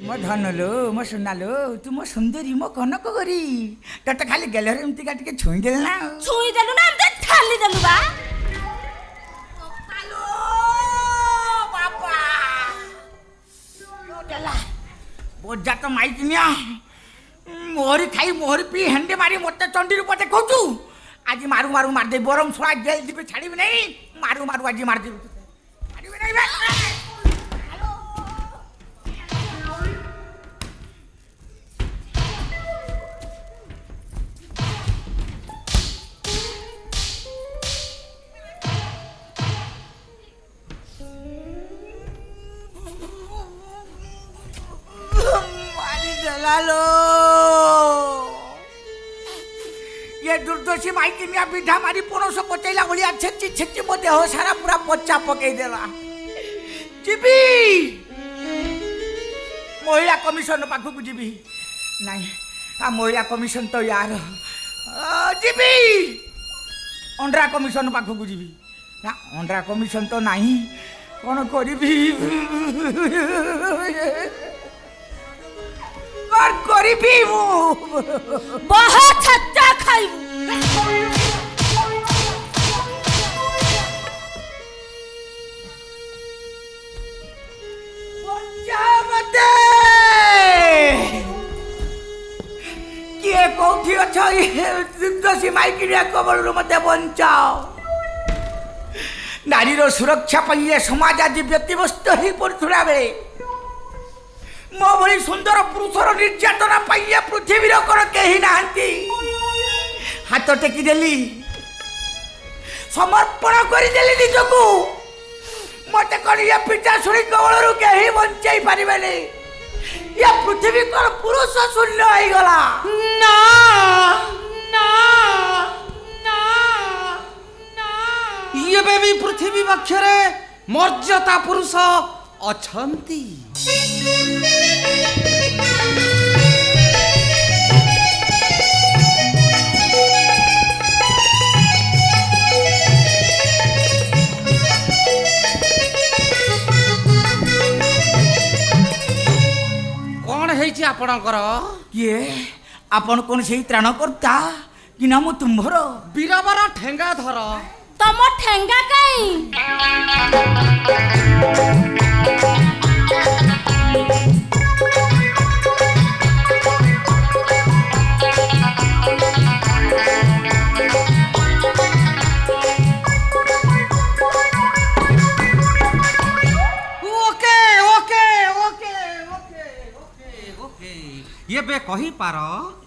मो धन लो मो सुना लो तू मो सुंदरी मो कनक गरी तते खाली गेलर एमती का टिके छुई देल ना ना हम ठाली देलु बा हेलो बाबा लोटला बोजा तो माइक निया मोहरी खाई मोहरी पी हंडे मारी मते चंडी रूप देखौचू आज मारू मारू मार दे बरम छोड़ा जेल दिबे छाड़ीबे नहीं मारू मारू आज मार दे छाड़ीबे नहीं बे लो ये दुर्दोषी माइकी मिया विधा मारी पणस पचैला भलिया छेची छेची मो देह सारा पूरा पचा पकई देला जीबी महिला कमिशन पाखु जीबी नहीं आ महिला कमिशन तो यार जीबी अंडरा कमिशन पाखु जीबी ना अंडरा कमिशन तो नहीं कौन करी और करी भी वो बहुत छच्चा खाई मते किए कोठी अच्छा दुर्दोषी माइकी कबल मते बचाओ नारी सुरक्षा पाइए समाज आज व्यतिव्यस्त हो पड़ा बेले मो भली सुंदर पुरुषर निर्यातना पाइए पृथ्वी कौन कहीं ना हाथ टेकीदेली समर्पण करदेली निजक मत कौन ये पिता शुणी कबल कहीं बचाई पारे ये पृथ्वी कौन पुरुष शून्य हो गला ना ना ना ये भी पृथ्वी बक्षरे मर्यादा पुरुष अछंती कौन है आपणकर किए आपण कौन से त्राण करता कि ना मु तुम्भर बीरबर ठेंगा धर तम ठेंगा कई ये बे कही पार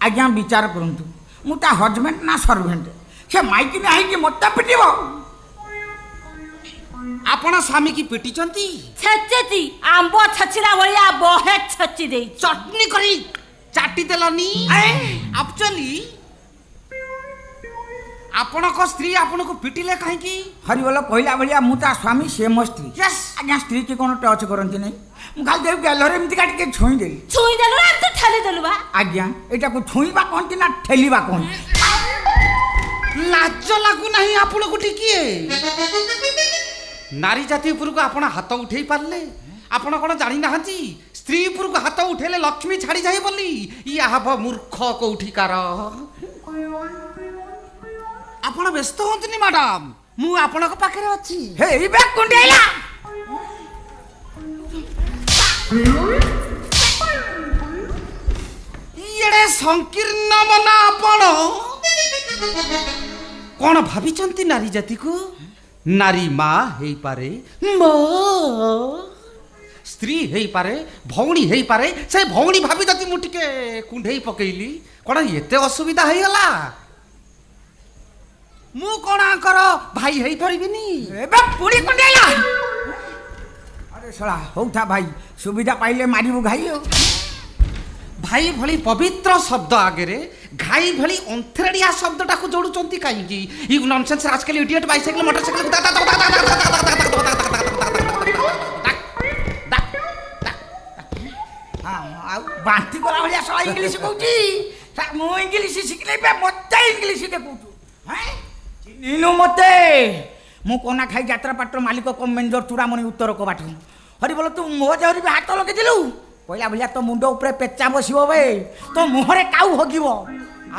आज्ञा विचार करंतु मु ता हजबैंड ना सर्वेंट से माइकी नहीं कि मत पिटिब आपण स्वामी की पिटिचंती छचेती आंबो छचिला भलिया बहे छची दे चटनी करी चाटी देलनी एक्चुअली आपण को स्त्री आपण को पिटिले काहे की हरिबोल कहला भलिया मु ता स्वामी से मो स्त्री यस आज्ञा स्त्री के कोन टच करंती नहीं मु खाली देव गैलरे एमती का टिके छुई देली ना तो ठाली देलु बा आज्ञा एटा को छुईबा कोनती ना ठेलीबा कोन लाज लागू नहीं आपण को टिकिए नारी जाति ऊपर को आपण हाथ उठेई पारले आपण कोन जानि नाहंती स्त्री ऊपर को हाथ उठेले लक्ष्मी छाड़ी जाई बोली या हब मूर्ख कोठिकार आपण व्यस्त होंतनी मैडम मु आपण को पाखरे अछि हे ई बे कुंडेला येड़े संकीर्ण मना आपण कौन भाविचंती नारी जाति को नारी माँ हेई पारे माँ स्त्री हेई पारे भौणी हेई पारे से भौणी भाभी जति मु टिके कुंढेई पकेइली कौन एते असुविधा हेई गला मु कौन आकर भाई हेई परिबिनी एबे पुड़ी कुंडेला अरे सला होउथा भाई सुविधा पाइले मारिबु घाई भाई भली पवित्र शब्द आगे घाई भली अंथरेड़िया शब्दटा को जोड़ुचंती काईकी यू नॉनसेंस आजकल इडियट बाइसाइकिल मोटरसाइकिल हां बांती करा भलिया सला इंग्लिश कहूची मु इंग्लिश शिखले बे मते इंग्लिश देखौछु हैं चिन्हिनु मते मु कोना खाई यात्रा पाटर मालिक कमेंजर चूड़ामणि उत्तर को बाट हरि बोल तू मो जहरी भी हाथ लगे दिलु କହିଲା ଭଳିଆ ତୋ ମୁଣ୍ଡ ଉପରେ ପେଚା ବସିବ ବେ ତୋ ମୁହଁରେ କାଉ ହଗିବ।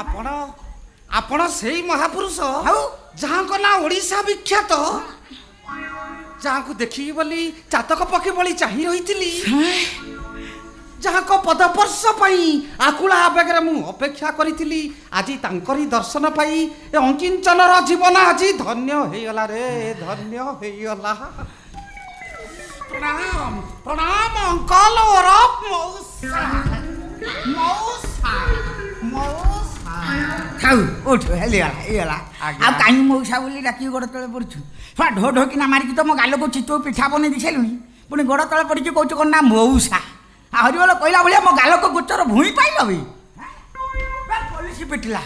ଆପଣ ଆପଣ ସେଇ ମହାପୁରୁଷ ଆଉ ଯାହାଙ୍କ ନାଁ ଓଡ଼ିଶା ବିଖ୍ୟାତ, ଯାହାଙ୍କୁ ଦେଖିବି ବୋଲି ଚାତକ ପକ୍ଷୀ ଭଳି ଚାହିଁ ରହିଥିଲି, ଯାହାଙ୍କ ପଦସ୍ପର୍ଶ ପାଇଁ ଆକୁଳ ଆବେଗରେ ମୁଁ ଅପେକ୍ଷା କରିଥିଲି, ଆଜି ତାଙ୍କରି ଦର୍ଶନ ପାଇ ଏ ଅଙ୍କିଞ୍ଚନର ଜୀବନ ଆଜି ଧନ୍ୟ ହେଇଗଲା ରେ, ଧନ୍ୟ ହେଇଗଲା। ପ୍ରଣାମ ପ୍ରଣାମ ଅଙ୍କଲ ଓରଫ ମଉସା, ମଉସା, ମଉସା। ଥାଉ ଉଠ ହେଇଗଲା। ଆଉ କାହିଁ ମଉସା ବୋଲି ଡାକିକି ଗୋଡ଼ ତଳେ ପଡ଼ୁଛୁ? ଢୋ ଢୋ କିନା ମାରିକି ତ ମୋ ଗାଲକୁ ଚିତଉ ପିଠା ବନେଇ ଦେଇ ସାରିଲୁଣି, ପୁଣି ଗୋଡ଼ ତଳେ ପଡ଼ିକି କହୁଛୁ କ'ଣ ନା ମଉସା। ହରିବୋଲ କହିଲା ଭଳିଆ ମୋ ଗାଲକୁ ଗୋଚର ଭୂଇଁ ପାଇଲ ବି। ପୋଲିସ ପିଟିଲା,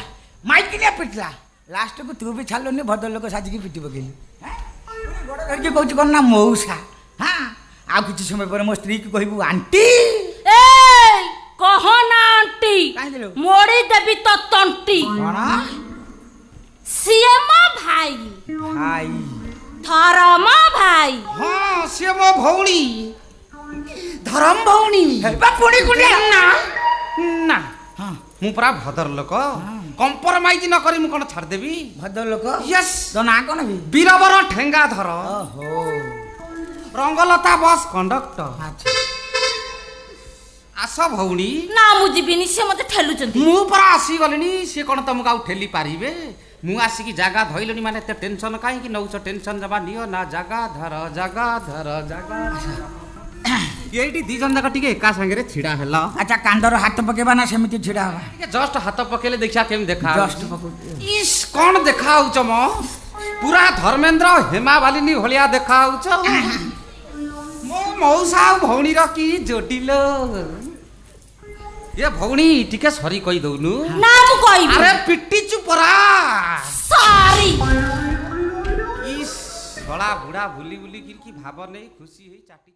ମାଇକିନିଆ ପିଟିଲା, ଲାଷ୍ଟକୁ ତୁ ବି ଛାଡ଼ିଲୁନି, ଭଦ୍ରଲୋକ ସାଜିକି ପିଟି ପକେଇଲୁ। ଗୋଡ଼ ଧରିକି କହୁଛୁ କ'ଣ ନା ମଉସା। ହଁ ଆଉ କିଛି ସମୟ ପରେ ମୋ ସ୍ତ୍ରୀକୁ କହିବୁ ଆଣ୍ଟି। କହନା ଆଣ୍ଟି, କାହିଁକି ମୋଡ଼ି ଦେବି ତ ତଣ୍ଟି। କ'ଣ? ସିଏ ମୋ ଭାଇ, ଭାଇ ଧରମ ଭାଇ। ହଁ ସିଏ ମୋ ଭଉଣୀ, ଧରମ ଭଉଣୀ। ପୁଣି କୁଣିଆ ନା ନା ମୁଁ ପୁରା ଭଦ୍ର ଲୋକ, କମ୍ପ୍ରମାଇଜ ନ କରି ମୁଁ କ'ଣ ଛାଡ଼ିଦେବି? ଭଦ୍ରଲୋକ? ୟେସ୍। ତୋ ନାଁ କ'ଣ ବି? ବୀରବର ଠେଙ୍ଗାଧର, ଓହୋ ରଙ୍ଗଲତା ବସ୍ କଣ୍ଡକ୍ଟର। ଆଚ୍ଛା। ଆସ ଭଉଣୀ। ନା ମୁଁ ଯିବିନି, ସେ ମତେ ଠେଲୁଛନ୍ତି। ମୁଁ ପରା ଆସିଗଲିଣି, ସିଏ କ'ଣ ତମକୁ ଆଉ ଠେଲି ପାରିବେ? ମୁଁ ଆସିକି ଜାଗା ଧଇଲିଣି ମାନେ ଏତେ ଟେନସନ କାହିଁକି ନଉଛ? ଟେନସନ ଜମା ନିଅ ନା, ଜାଗା ଧର, ଜାଗା ଧର, ଜାଗା। ଏଇଠି ଦି ଜଣ ଯାକ ଟିକେ ଏକା ସାଙ୍ଗରେ ଛିଡା ହେଲା। ଆଚ୍ଛା କାନ୍ଧର ହାତ ପକେଇବା ନା ସେମିତି ଛିଡ଼ା ହବା? ଟିକେ ଜଷ୍ଟ ହାତ ପକେଇଲେ ଦେଖିବା କେମିତି ଦେଖା ଜଷ୍ଟ ପକଉଛି। ଇସ୍ କ'ଣ ଦେଖା ହଉଛ ମ? ପୁରା ଧର୍ମେନ୍ଦ୍ର ହେମା ମାଲିନୀ ଭଳିଆ ଦେଖା ହଉଛ। ମୋ ମଉସା ଆଉ ଭଉଣୀର କି ଜଟିଲ। ଏ ଭଉଣୀ ଟିକେ ସରି କହି ଦଉନୁ। ନା ମୁଁ କହିବି। ଆରେ ପିଟିଛୁ ପରା। ସରି। ଇସ୍ ଶଳା ବୁଢା ବୁଲି ବୁଲି କି ଭାବ ନେଇ ଖୁସି ହେଇ ଚାଟି